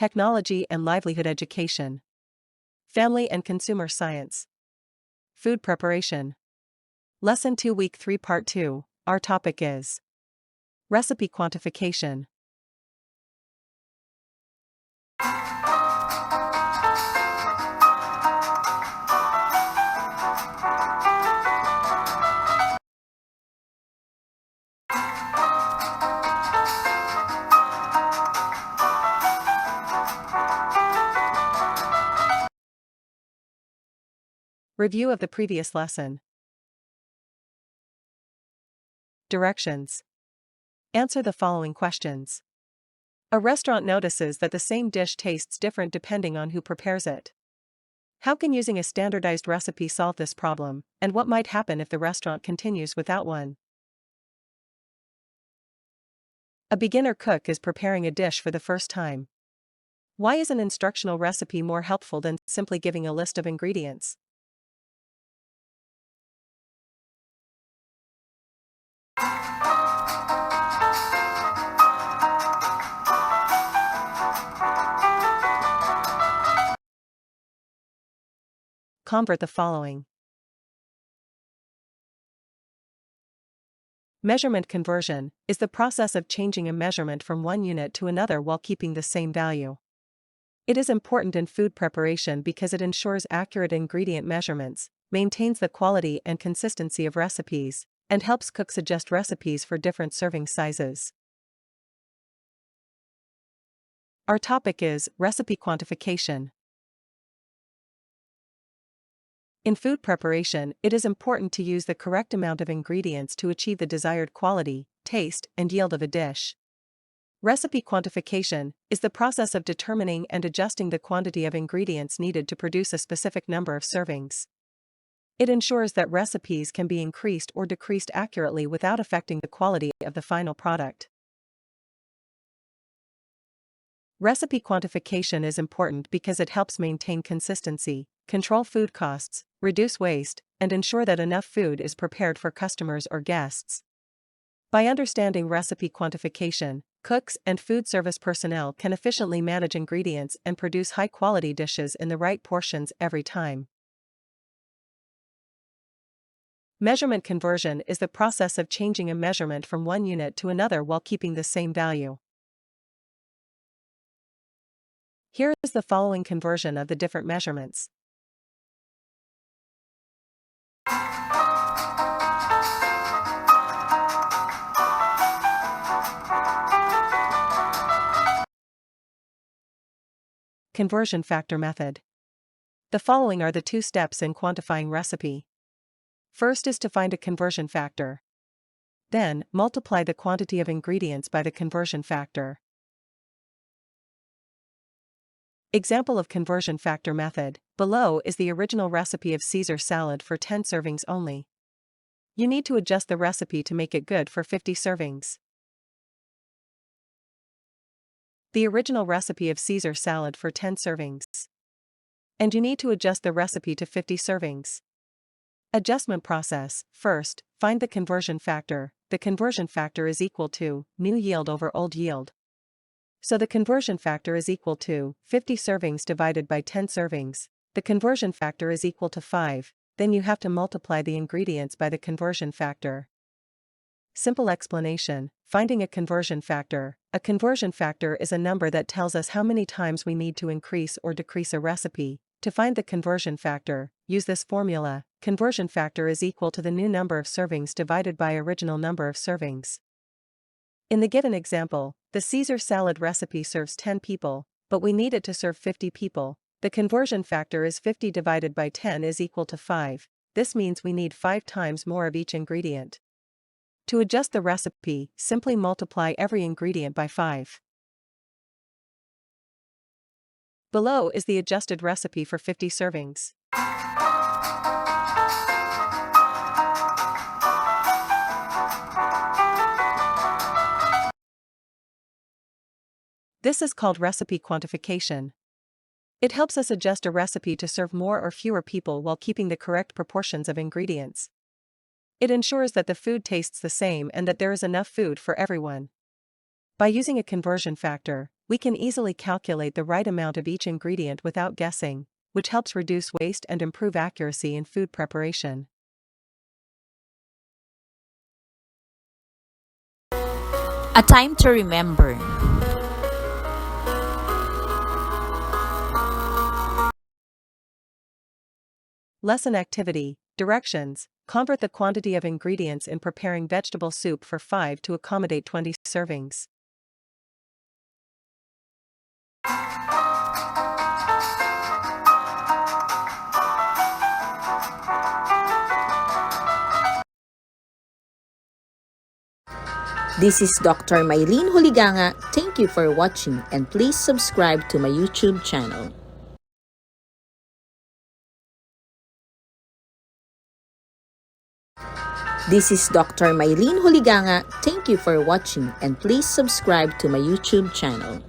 technology and livelihood education, family and consumer science, food preparation. Lesson 2 Week 3 Part 2, our topic is Recipe Quantification. Review of the previous lesson. Directions. Answer the following questions. A restaurant notices that the same dish tastes different depending on who prepares it. How can using a standardized recipe solve this problem, and what might happen if the restaurant continues without one? A beginner cook is preparing a dish for the first time. Why is an instructional recipe more helpful than simply giving a list of ingredients? Convert the following. Measurement conversion is the process of changing a measurement from one unit to another while keeping the same value. It is important in food preparation because it ensures accurate ingredient measurements, maintains the quality and consistency of recipes, and helps cooks adjust recipes for different serving sizes. Our topic is Recipe Quantification. In food preparation, it is important to use the correct amount of ingredients to achieve the desired quality, taste, and yield of a dish. Recipe quantification is the process of determining and adjusting the quantity of ingredients needed to produce a specific number of servings. It ensures that recipes can be increased or decreased accurately without affecting the quality of the final product. Recipe quantification is important because it helps maintain consistency, control food costs, reduce waste, and ensure that enough food is prepared for customers or guests. By understanding recipe quantification, cooks and food service personnel can efficiently manage ingredients and produce high-quality dishes in the right portions every time. Measurement conversion is the process of changing a measurement from one unit to another while keeping the same value. Here is the following conversion of the different measurements. Conversion factor method. The following are the two steps in quantifying recipe. First is to find a conversion factor. Then, multiply the quantity of ingredients by the conversion factor. Example of conversion factor method. Below is the original recipe of Caesar salad for 10 servings only. You need to adjust the recipe to make it good for 50 servings. The original recipe of Caesar salad for 10 servings. And you need to adjust the recipe to 50 servings. Adjustment process. First, find the conversion factor. The conversion factor is equal to new yield over old yield. So the conversion factor is equal to 50 servings divided by 10 servings. The conversion factor is equal to 5, then you have to multiply the ingredients by the conversion factor. Simple explanation. Finding a conversion factor. A conversion factor is a number that tells us how many times we need to increase or decrease a recipe. To find the conversion factor, use this formula. Conversion factor is equal to the new number of servings divided by original number of servings. In the given example, the Caesar salad recipe serves 10 people, but we need it to serve 50 people. The conversion factor is 50 divided by 10 is equal to 5. This means we need 5 times more of each ingredient. To adjust the recipe, simply multiply every ingredient by 5. Below is the adjusted recipe for 50 servings. This is called recipe quantification. It helps us adjust a recipe to serve more or fewer people while keeping the correct proportions of ingredients. It ensures that the food tastes the same and that there is enough food for everyone. By using a conversion factor, We can easily calculate the right amount of each ingredient without guessing, which helps reduce waste and improve accuracy in food preparation. A time to remember. Lesson activity, directions, convert the quantity of ingredients in preparing vegetable soup for 5 to accommodate 20 servings. This is Dr. Mylene Huliganga. Thank you for watching and please subscribe to my YouTube channel. This is Dr. Mylene Huliganga. Thank you for watching and please subscribe to my YouTube channel.